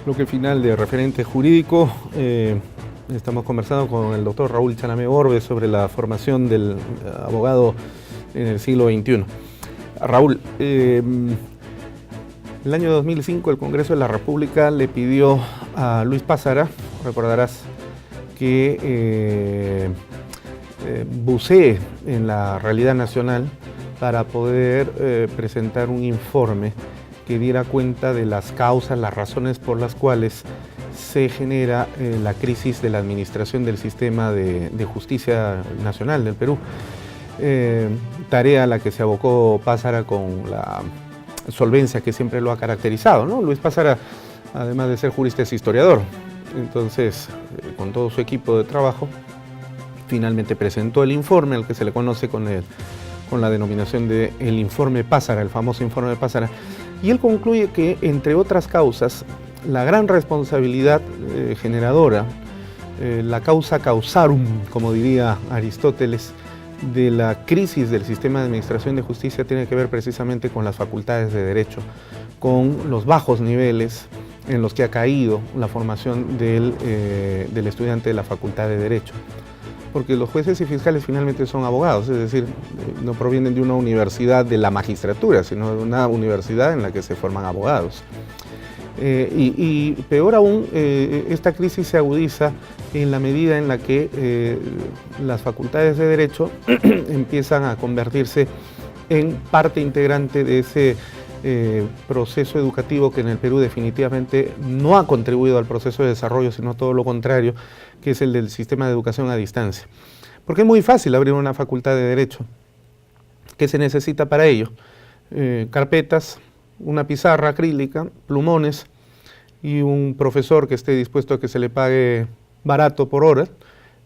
bloque final de referente jurídico. Estamos conversando con el doctor Raúl Chanamé Orbe sobre la formación del abogado en el siglo XXI. Raúl, el año 2005 el Congreso de la República le pidió a Luis Pázara, recordarás, que bucee en la realidad nacional para poder presentar un informe que diera cuenta de las causas, las razones por las cuales se genera la crisis de la administración del sistema de justicia nacional del Perú. Tarea a la que se abocó Pázara con la solvencia que siempre lo ha caracterizado, ¿no? Luis Pázara, además de ser jurista, es historiador. Entonces, con todo su equipo de trabajo, finalmente presentó el informe al que se le conoce con la denominación de el informe Pázara, el famoso informe Pázara. Y él concluye que, entre otras causas, la gran responsabilidad generadora, la causa causarum, como diría Aristóteles, de la crisis del sistema de administración de justicia tiene que ver precisamente con las facultades de derecho, con los bajos niveles en los que ha caído la formación del estudiante de la facultad de derecho. Porque los jueces y fiscales finalmente son abogados, es decir, no provienen de una universidad de la magistratura, sino de una universidad en la que se forman abogados. Y peor aún, esta crisis se agudiza en la medida en la que las facultades de derecho empiezan a convertirse en parte integrante de ese proceso educativo que en el Perú definitivamente no ha contribuido al proceso de desarrollo, sino todo lo contrario, que es el del sistema de educación a distancia. Porque es muy fácil abrir una facultad de derecho. ¿Qué se necesita para ello? Carpetas, una pizarra acrílica, plumones y un profesor que esté dispuesto a que se le pague barato por hora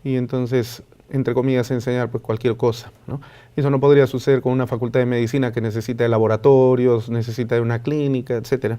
y entonces, entre comillas, enseñar pues cualquier cosa, ¿no? Eso no podría suceder con una facultad de medicina que necesita de laboratorios, necesita de una clínica, etc.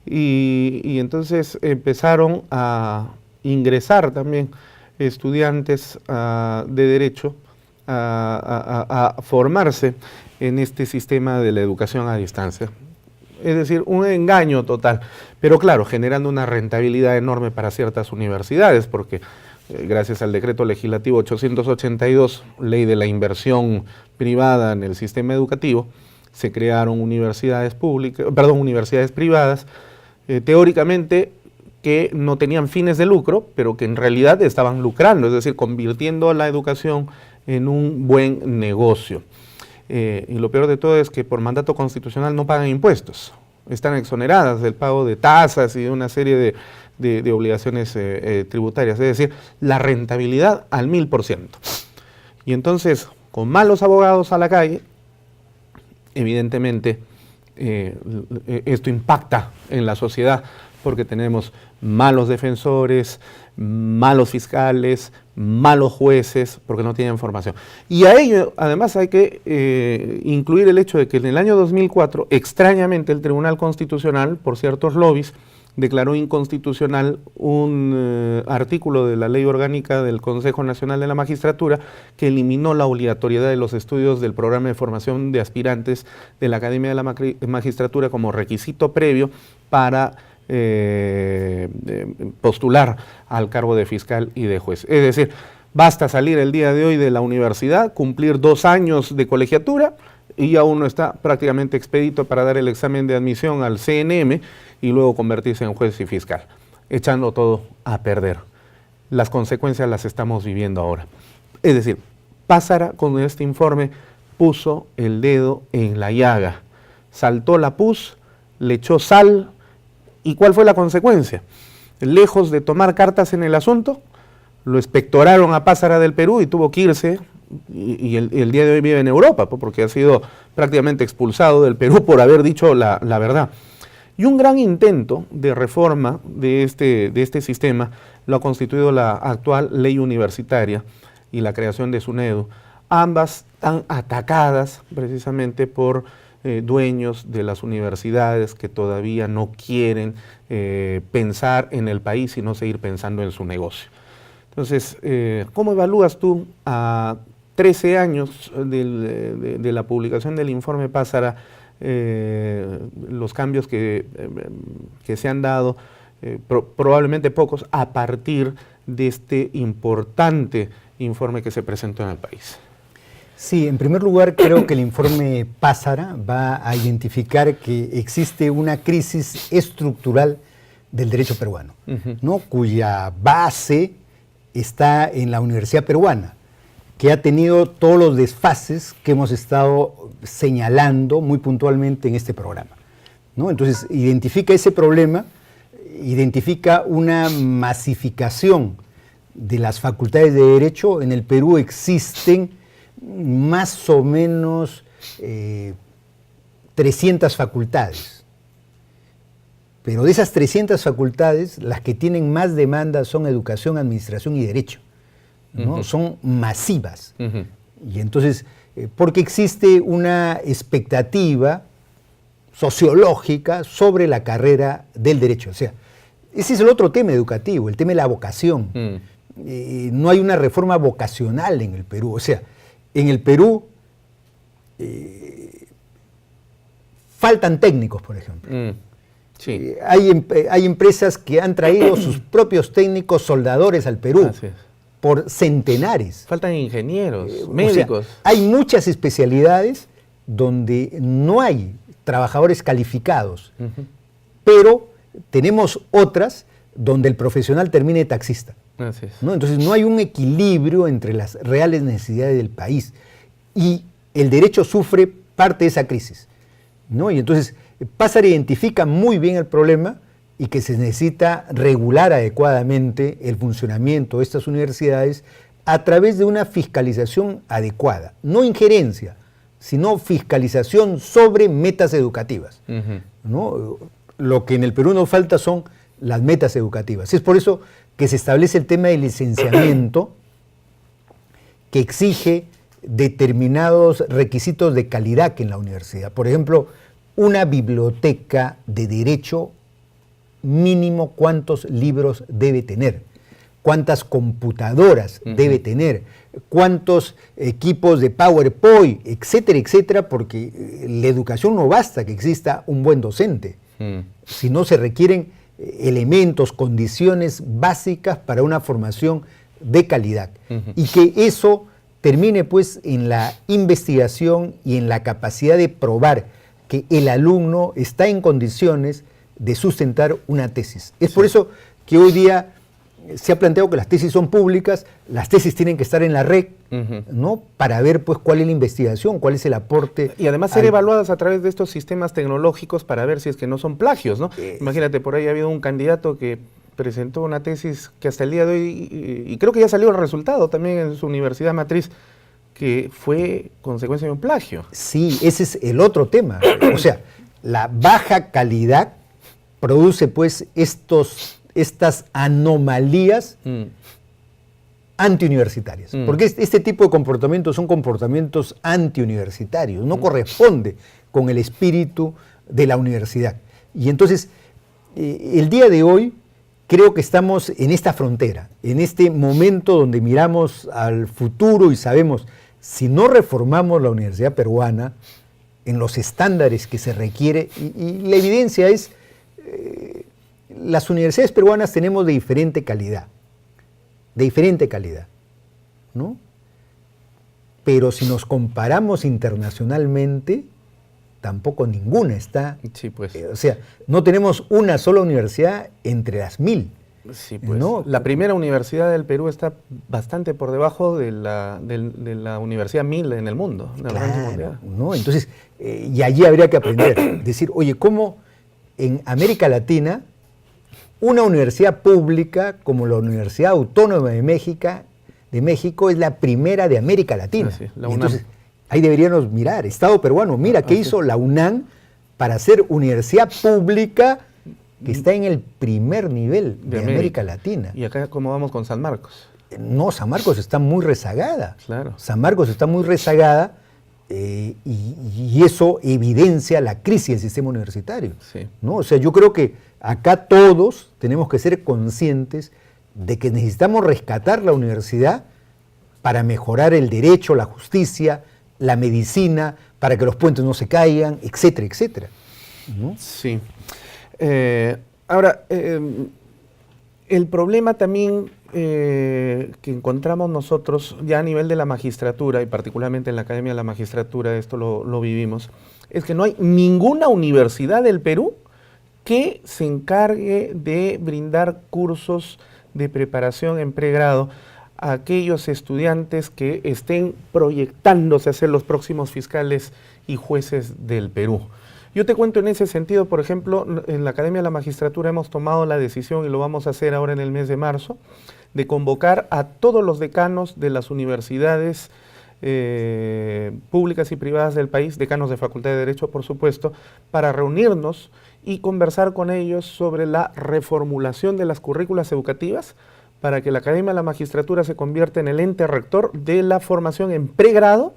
Y entonces empezaron a ingresar también estudiantes de derecho a formarse en este sistema de la educación a distancia. Es decir, un engaño total, pero claro, generando una rentabilidad enorme para ciertas universidades, porque gracias al decreto legislativo 882, ley de la inversión privada en el sistema educativo, se crearon universidades privadas, teóricamente que no tenían fines de lucro, pero que en realidad estaban lucrando, es decir, convirtiendo la educación en un buen negocio. Y lo peor de todo es que por mandato constitucional no pagan impuestos, están exoneradas del pago de tasas y de una serie de obligaciones tributarias, es decir, la rentabilidad al 1000%. Y entonces, con malos abogados a la calle, evidentemente esto impacta en la sociedad porque tenemos malos defensores, malos fiscales, malos jueces, porque no tienen formación. Y a ello, además, hay que incluir el hecho de que en el año 2004, extrañamente, el Tribunal Constitucional, por ciertos lobbies, declaró inconstitucional un artículo de la Ley Orgánica del Consejo Nacional de la Magistratura que eliminó la obligatoriedad de los estudios del programa de formación de aspirantes de la Academia de la Magistratura como requisito previo para postular al cargo de fiscal y de juez. Es decir, basta salir el día de hoy de la universidad, cumplir 2 años de colegiatura y ya uno está prácticamente expedito para dar el examen de admisión al CNM y luego convertirse en juez y fiscal, echando todo a perder. Las consecuencias las estamos viviendo ahora. Es decir, Pázara con este informe puso el dedo en la llaga, saltó la pus, le echó sal. ¿Y cuál fue la consecuencia? Lejos de tomar cartas en el asunto, lo expectoraron a Pázara del Perú y tuvo que irse, y el día de hoy vive en Europa, porque ha sido prácticamente expulsado del Perú por haber dicho la verdad. Y un gran intento de reforma de este sistema lo ha constituido la actual ley universitaria y la creación de SUNEDU. Ambas están atacadas precisamente por dueños de las universidades que todavía no quieren pensar en el país, sino seguir pensando en su negocio. Entonces, ¿cómo evalúas tú a 13 años de la publicación del informe Pázara los cambios que se han dado probablemente pocos, a partir de este importante informe que se presentó en el país. Sí, en primer lugar creo que el informe Pázara va a identificar que existe una crisis estructural del derecho peruano, ¿no? Cuya base está en la Universidad Peruana, que ha tenido todos los desfases que hemos estado señalando muy puntualmente en este programa, ¿no? Entonces, identifica ese problema, identifica una masificación de las facultades de Derecho. En el Perú existen más o menos 300 facultades. Pero de esas 300 facultades, las que tienen más demanda son Educación, Administración y Derecho, ¿no? Son masivas. Y entonces, porque existe una expectativa sociológica sobre la carrera del derecho. O sea, ese es el otro tema educativo, el tema de la vocación. No hay una reforma vocacional en el Perú. O sea, en el Perú faltan técnicos, por ejemplo. Sí. Hay empresas que han traído sus propios técnicos soldadores al Perú por centenares. Faltan ingenieros, médicos. O sea, hay muchas especialidades donde no hay trabajadores calificados, pero tenemos otras donde el profesional termine de taxista. Así es. ¿No? Entonces no hay un equilibrio entre las reales necesidades del país y el derecho sufre parte de esa crisis, ¿no? Y entonces Pázara identifica muy bien el problema y que se necesita regular adecuadamente el funcionamiento de estas universidades a través de una fiscalización adecuada, no injerencia, sino fiscalización sobre metas educativas, ¿no? Lo que en el Perú nos falta son las metas educativas. Es por eso que se establece el tema del licenciamiento, que exige determinados requisitos de calidad que en la universidad. Por ejemplo, una biblioteca de derecho, mínimo cuántos libros debe tener, cuántas computadoras debe tener, cuántos equipos de PowerPoint, etcétera, etcétera, porque la educación no basta que exista un buen docente, sino se requieren elementos, condiciones básicas para una formación de calidad. Y que eso termine pues en la investigación y en la capacidad de probar que el alumno está en condiciones de sustentar una tesis. Es por eso que hoy día se ha planteado que las tesis son públicas, las tesis tienen que estar en la red, ¿no? Para ver pues cuál es la investigación, cuál es el aporte. Y además ser evaluadas a través de estos sistemas tecnológicos para ver si es que no son plagios, ¿no? Imagínate, por ahí ha habido un candidato que presentó una tesis que hasta el día de hoy, y creo que ya salió el resultado también en su universidad matriz, que fue consecuencia de un plagio. Sí, ese es el otro tema. O sea, la baja calidad produce pues estas anomalías antiuniversitarias. Porque este tipo de comportamientos son comportamientos antiuniversitarios, no corresponde con el espíritu de la universidad. Y entonces, el día de hoy, creo que estamos en esta frontera, en este momento donde miramos al futuro y sabemos, si no reformamos la universidad peruana en los estándares que se requiere, y la evidencia es, las universidades peruanas tenemos de diferente calidad, ¿no? Pero si nos comparamos internacionalmente, tampoco ninguna está. Sí, pues. O sea, no tenemos una sola universidad entre las 1000. Sí, pues. ¿No? La primera universidad del Perú está bastante por debajo de la Universidad 1000 en el mundo. Claro, ¿no? Entonces, y allí habría que aprender. Decir, oye, ¿cómo en América Latina una universidad pública como la Universidad Autónoma de México es la primera de América Latina? Sí, la UNAM. Entonces, ahí deberíamos mirar, Estado peruano, mira qué hizo la UNAM para ser universidad pública que está en el primer nivel de América Latina. ¿Y acá cómo vamos con San Marcos? No, San Marcos está muy rezagada. Claro. San Marcos está muy rezagada y eso evidencia la crisis del sistema universitario. Sí. ¿No? O sea, yo creo que acá todos tenemos que ser conscientes de que necesitamos rescatar la universidad para mejorar el derecho, la justicia, la medicina, para que los puentes no se caigan, etcétera, etcétera, ¿no? Sí. Ahora, el problema también que encontramos nosotros ya a nivel de la magistratura, y particularmente en la Academia de la Magistratura, esto lo vivimos, es que no hay ninguna universidad del Perú que se encargue de brindar cursos de preparación en pregrado a aquellos estudiantes que estén proyectándose a ser los próximos fiscales y jueces del Perú. Yo te cuento en ese sentido, por ejemplo, en la Academia de la Magistratura hemos tomado la decisión, y lo vamos a hacer ahora en el mes de marzo, de convocar a todos los decanos de las universidades públicas y privadas del país, decanos de Facultad de Derecho, por supuesto, para reunirnos y conversar con ellos sobre la reformulación de las currículas educativas para que la Academia de la Magistratura se convierta en el ente rector de la formación en pregrado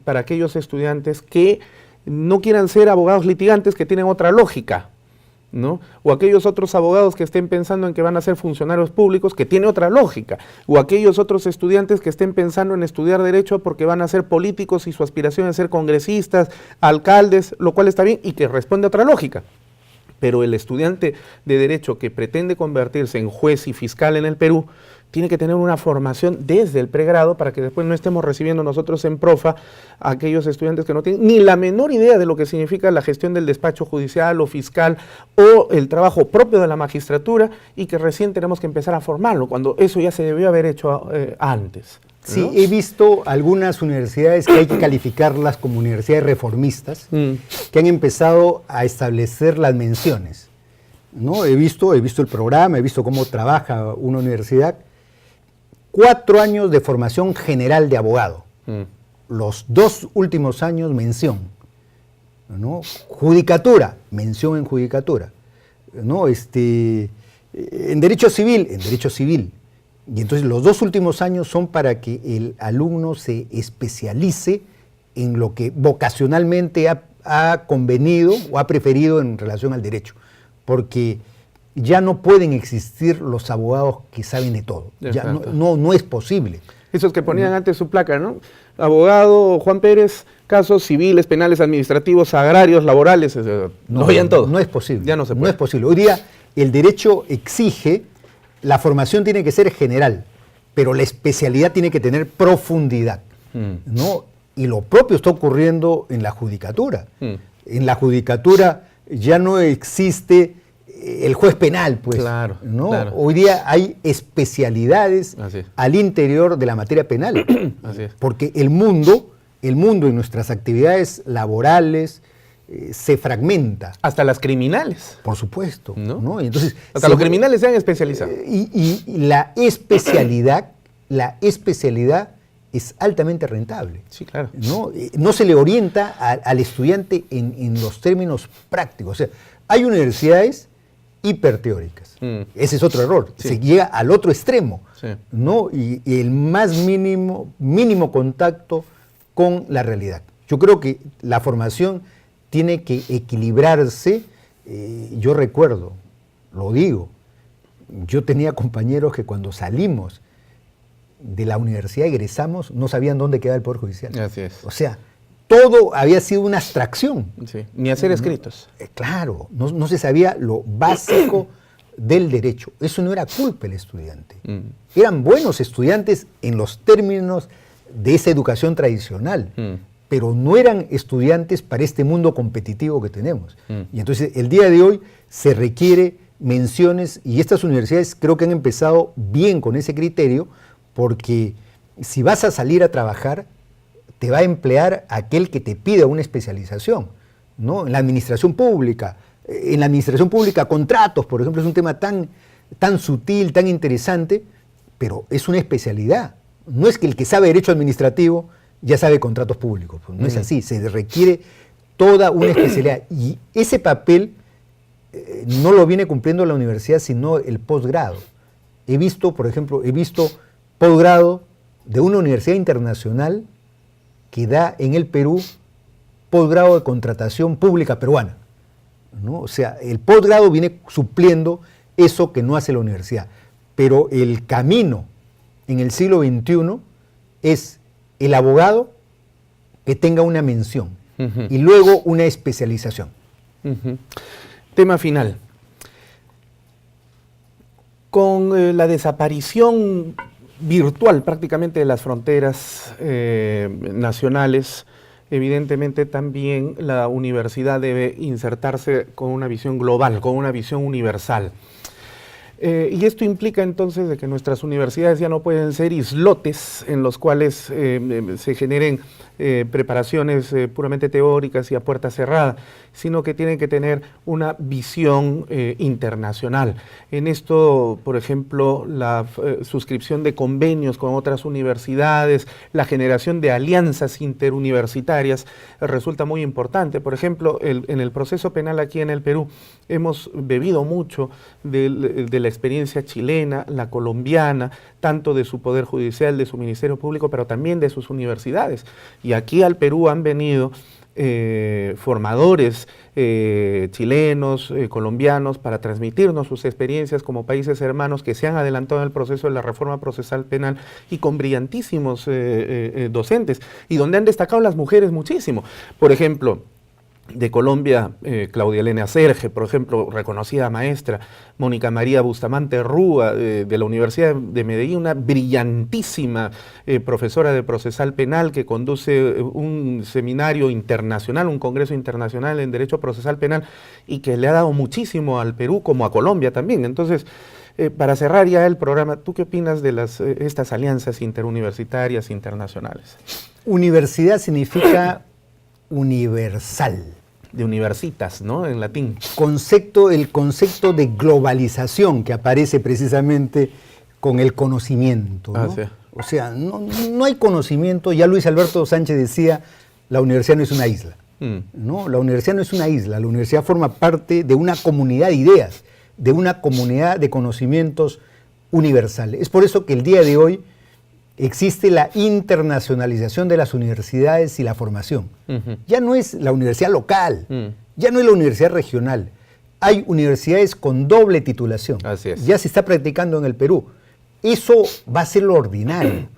para aquellos estudiantes que no quieran ser abogados litigantes, que tienen otra lógica, ¿no? O aquellos otros abogados que estén pensando en que van a ser funcionarios públicos, que tiene otra lógica, o aquellos otros estudiantes que estén pensando en estudiar Derecho porque van a ser políticos y su aspiración es ser congresistas, alcaldes, lo cual está bien y que responde a otra lógica. Pero el estudiante de Derecho que pretende convertirse en juez y fiscal en el Perú tiene que tener una formación desde el pregrado para que después no estemos recibiendo nosotros en profa a aquellos estudiantes que no tienen ni la menor idea de lo que significa la gestión del despacho judicial o fiscal o el trabajo propio de la magistratura y que recién tenemos que empezar a formarlo, cuando eso ya se debió haber hecho antes, ¿no? Sí, he visto algunas universidades que hay que calificarlas como universidades reformistas, que han empezado a establecer las menciones, ¿no? He visto el programa, he visto cómo trabaja una universidad. 4 años de formación general de abogado. Los 2 últimos años, mención, ¿no? Judicatura, mención en judicatura, ¿no? En derecho civil. Y entonces los 2 últimos años son para que el alumno se especialice en lo que vocacionalmente ha convenido o ha preferido en relación al derecho. Porque ya no pueden existir los abogados que saben de todo. Ya no es posible. Esos que ponían antes su placa, ¿no? Abogado Juan Pérez, casos civiles, penales, administrativos, agrarios, laborales, no veían todo. No es posible. Ya no se puede. No es posible. Hoy día el derecho exige, la formación tiene que ser general, pero la especialidad tiene que tener profundidad, ¿no? Y lo propio está ocurriendo en la judicatura. En la judicatura ya no existe el juez penal, pues, claro, ¿no? Claro. Hoy día hay especialidades al interior de la materia penal, Así es. porque el mundo en nuestras actividades laborales se fragmenta. Hasta las criminales. Por supuesto, ¿no? Y entonces, hasta los criminales se han especializado. Y la especialidad es altamente rentable. Sí, claro. No se le orienta al estudiante en los términos prácticos. O sea, hay universidades hiperteóricas. Ese es otro error. Sí. Se llega al otro extremo, sí, ¿no? Y el más mínimo contacto con la realidad. Yo creo que la formación tiene que equilibrarse. Yo recuerdo, lo digo, yo tenía compañeros que cuando salimos de la universidad, egresamos, no sabían dónde quedaba el Poder Judicial. Así es. O sea, todo había sido una abstracción. Sí, ni hacer escritos. Claro, no se sabía lo básico del derecho. Eso no era culpa del estudiante. Eran buenos estudiantes en los términos de esa educación tradicional, pero no eran estudiantes para este mundo competitivo que tenemos. Y entonces el día de hoy se requiere menciones, y estas universidades creo que han empezado bien con ese criterio, porque si vas a salir a trabajar, te va a emplear aquel que te pida una especialización, ¿no? En la administración pública, contratos, por ejemplo, es un tema tan sutil, tan interesante, pero es una especialidad. No es que el que sabe derecho administrativo ya sabe contratos públicos, pues no es así, se requiere toda una especialidad. Y ese papel no lo viene cumpliendo la universidad, sino el posgrado. He visto posgrado de una universidad internacional que da en el Perú posgrado de contratación pública peruana, ¿no? O sea, el posgrado viene supliendo eso que no hace la universidad. Pero el camino en el siglo XXI es el abogado que tenga una mención y luego una especialización. Tema final. Con la desaparición virtual prácticamente de las fronteras nacionales, evidentemente también la universidad debe insertarse con una visión global, con una visión universal. Y esto implica entonces de que nuestras universidades ya no pueden ser islotes en los cuales se generen preparaciones puramente teóricas y a puerta cerrada, sino que tienen que tener una visión internacional. En esto, por ejemplo, la suscripción de convenios con otras universidades, la generación de alianzas interuniversitarias resulta muy importante. Por ejemplo, en el proceso penal aquí en el Perú hemos bebido mucho de la experiencia chilena, la colombiana, tanto de su Poder Judicial, de su Ministerio Público, pero también de sus universidades. Y aquí al Perú han venido formadores chilenos, colombianos, para transmitirnos sus experiencias como países hermanos que se han adelantado en el proceso de la reforma procesal penal y con brillantísimos docentes, y donde han destacado las mujeres muchísimo. Por ejemplo, de Colombia, Claudia Elena Serge, por ejemplo, reconocida maestra, Mónica María Bustamante Rúa, de la Universidad de Medellín, una brillantísima profesora de procesal penal que conduce un seminario internacional, un congreso internacional en Derecho Procesal Penal, y que le ha dado muchísimo al Perú como a Colombia también. Entonces, para cerrar ya el programa, ¿tú qué opinas de estas alianzas interuniversitarias internacionales? Universidad significa universal. De universitas, ¿no? En latín. El concepto de globalización que aparece precisamente con el conocimiento, ¿no? Sí. O sea, no hay conocimiento. Ya Luis Alberto Sánchez decía, la universidad no es una isla. ¿No? La universidad no es una isla, la universidad forma parte de una comunidad de ideas, de una comunidad de conocimientos universales. Es por eso que el día de hoy existe la internacionalización de las universidades y la formación. Ya no es la universidad local, ya no es la universidad regional. Hay universidades con doble titulación. Así es. Ya se está practicando en el Perú. Eso va a ser lo ordinario.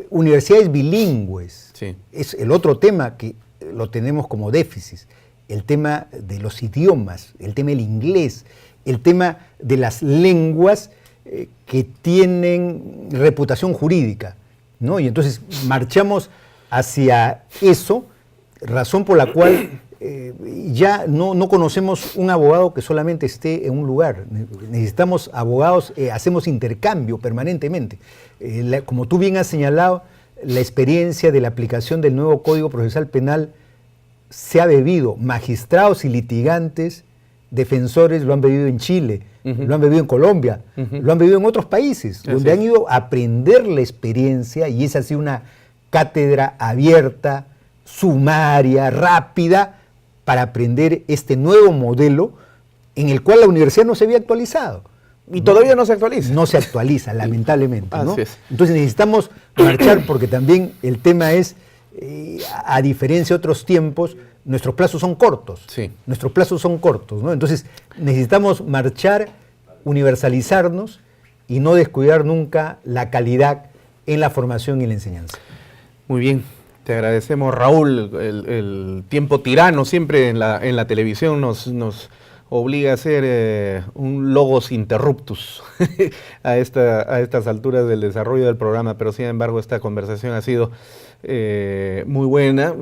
Universidades bilingües. Sí. Es el otro tema que lo tenemos como déficit. El tema de los idiomas, el tema del inglés, el tema de las lenguas que tienen reputación jurídica, ¿no? Y entonces marchamos hacia eso, razón por la cual ya no conocemos un abogado que solamente esté en un lugar. Necesitamos abogados, hacemos intercambio permanentemente. Como tú bien has señalado, la experiencia de la aplicación del nuevo Código Procesal Penal se ha bebido. Magistrados y litigantes, defensores lo han bebido en Chile, lo han bebido en Colombia, lo han bebido en otros países, donde han ido a aprender la experiencia, y esa ha sido una cátedra abierta, sumaria, rápida, para aprender este nuevo modelo en el cual la universidad no se había actualizado. Y todavía no se actualiza. No se actualiza, lamentablemente, ¿no? Así es. Entonces necesitamos marchar, porque también el tema es, a diferencia de otros tiempos, nuestros plazos son cortos. Sí. Nuestros plazos son cortos, ¿no? Entonces necesitamos marchar, universalizarnos y no descuidar nunca la calidad en la formación y la enseñanza. Muy bien. Te agradecemos, Raúl. El tiempo tirano siempre en la televisión nos obliga a hacer un logos interruptus a estas alturas del desarrollo del programa, pero sin embargo esta conversación ha sido muy buena.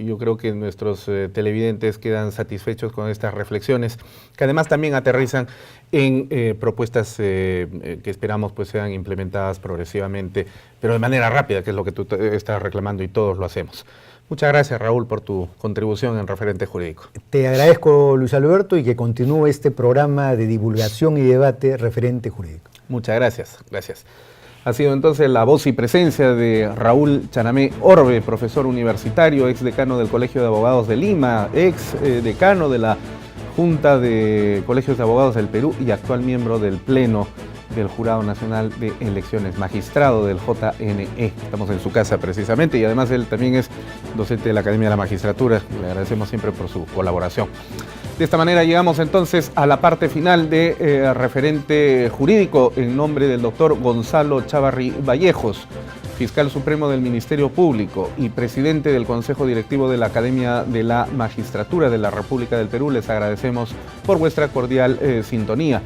Yo creo que nuestros televidentes quedan satisfechos con estas reflexiones, que además también aterrizan en propuestas que esperamos pues sean implementadas progresivamente, pero de manera rápida, que es lo que tú estás reclamando y todos lo hacemos. Muchas gracias, Raúl, por tu contribución en Referente Jurídico. Te agradezco, Luis Alberto, y que continúe este programa de divulgación y debate Referente Jurídico. Muchas gracias. Gracias. Ha sido entonces la voz y presencia de Raúl Chanamé Orbe, profesor universitario, ex decano del Colegio de Abogados de Lima, ex decano de la Junta de Colegios de Abogados del Perú y actual miembro del Pleno del Jurado Nacional de Elecciones, magistrado del JNE. Estamos en su casa precisamente, y además él también es docente de la Academia de la Magistratura. Le agradecemos siempre por su colaboración. De esta manera llegamos entonces a la parte final de Referente Jurídico, en nombre del doctor Gonzalo Chávarri Vallejos, fiscal supremo del Ministerio Público y presidente del Consejo Directivo de la Academia de la Magistratura de la República del Perú, les agradecemos por vuestra cordial sintonía.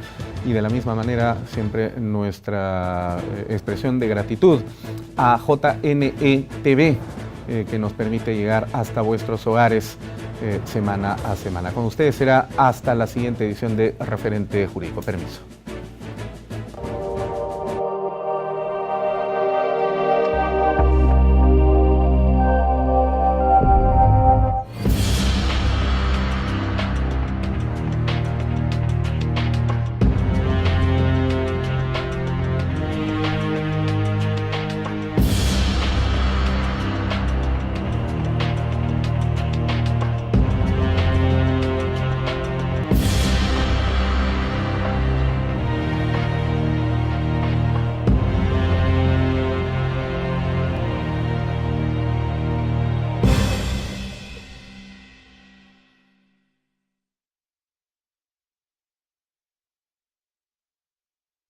Y de la misma manera, siempre nuestra expresión de gratitud a JNE TV, que nos permite llegar hasta vuestros hogares semana a semana. Con ustedes será hasta la siguiente edición de Referente Jurídico. Permiso.